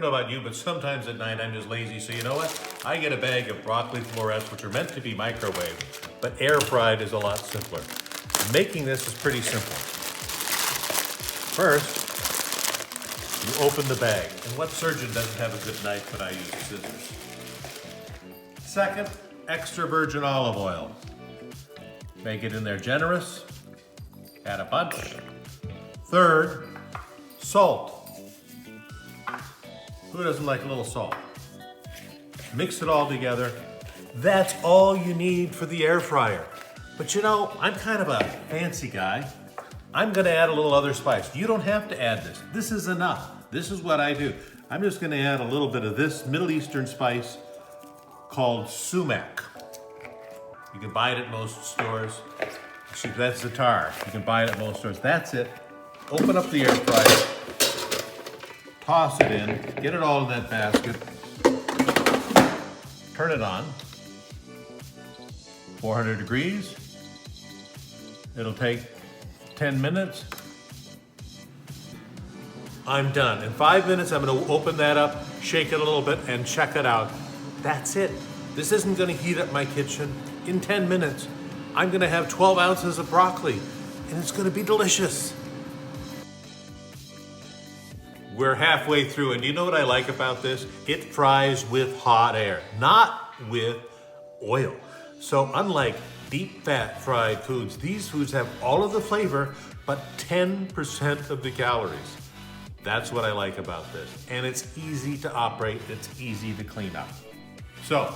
don't know about you, but sometimes at night I'm just lazy. So you know what? I get a bag of broccoli florets, which are meant to be microwaved, but air fried is a lot simpler. Making this is pretty simple. First, you open the bag. And what surgeon doesn't have a good knife, but I use scissors. Second, extra virgin olive oil. Make it in there generous. Add a bunch. Third, salt. Who doesn't like a little salt? Mix it all together. That's all you need for the air fryer. But you know, I'm kind of a fancy guy. I'm gonna add a little other spice. You don't have to add this. This is enough. This is what I do. I'm just gonna add a little bit of this Middle Eastern spice called sumac. You can buy it at most stores. Actually, that's zatar. You can buy it at most stores. That's it. Open up the air fryer. Toss it in. Get it all in that basket. Turn it on. 400 degrees. It'll take 10 minutes. I'm done. In 5 minutes, I'm gonna open that up, shake it a little bit, and check it out. That's it. This isn't gonna heat up my kitchen. In 10 minutes, I'm gonna have 12 ounces of broccoli, and it's gonna be delicious. We're halfway through, and you know what I like about this? It fries with hot air, not with oil. So unlike deep fat fried foods, these foods have all of the flavor, but 10% of the calories. That's what I like about this. And it's easy to operate, it's easy to clean up. So,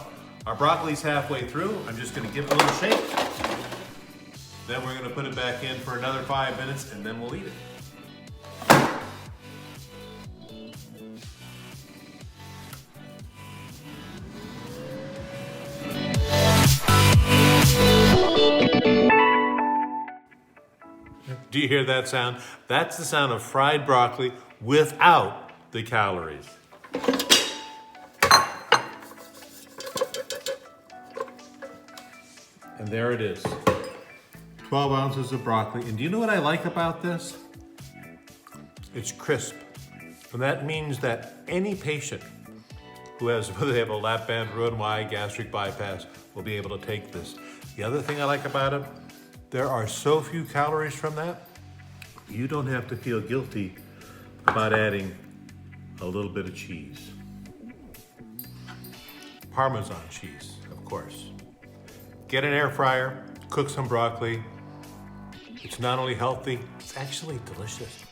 our broccoli's halfway through. I'm just gonna give it a little shake. Then we're gonna put it back in for another 5 minutes, and then we'll eat it. Do you hear that sound? That's the sound of fried broccoli without the calories. And there it is. 12 ounces of broccoli. And do you know what I like about this? It's crisp. And that means that any patient who has, whether they have a lap band, Roux-en-Y, gastric bypass, will be able to take this. The other thing I like about it, there are so few calories from that, you don't have to feel guilty about adding a little bit of cheese. Parmesan cheese, of course. Get an air fryer, cook some broccoli. It's not only healthy, it's actually delicious.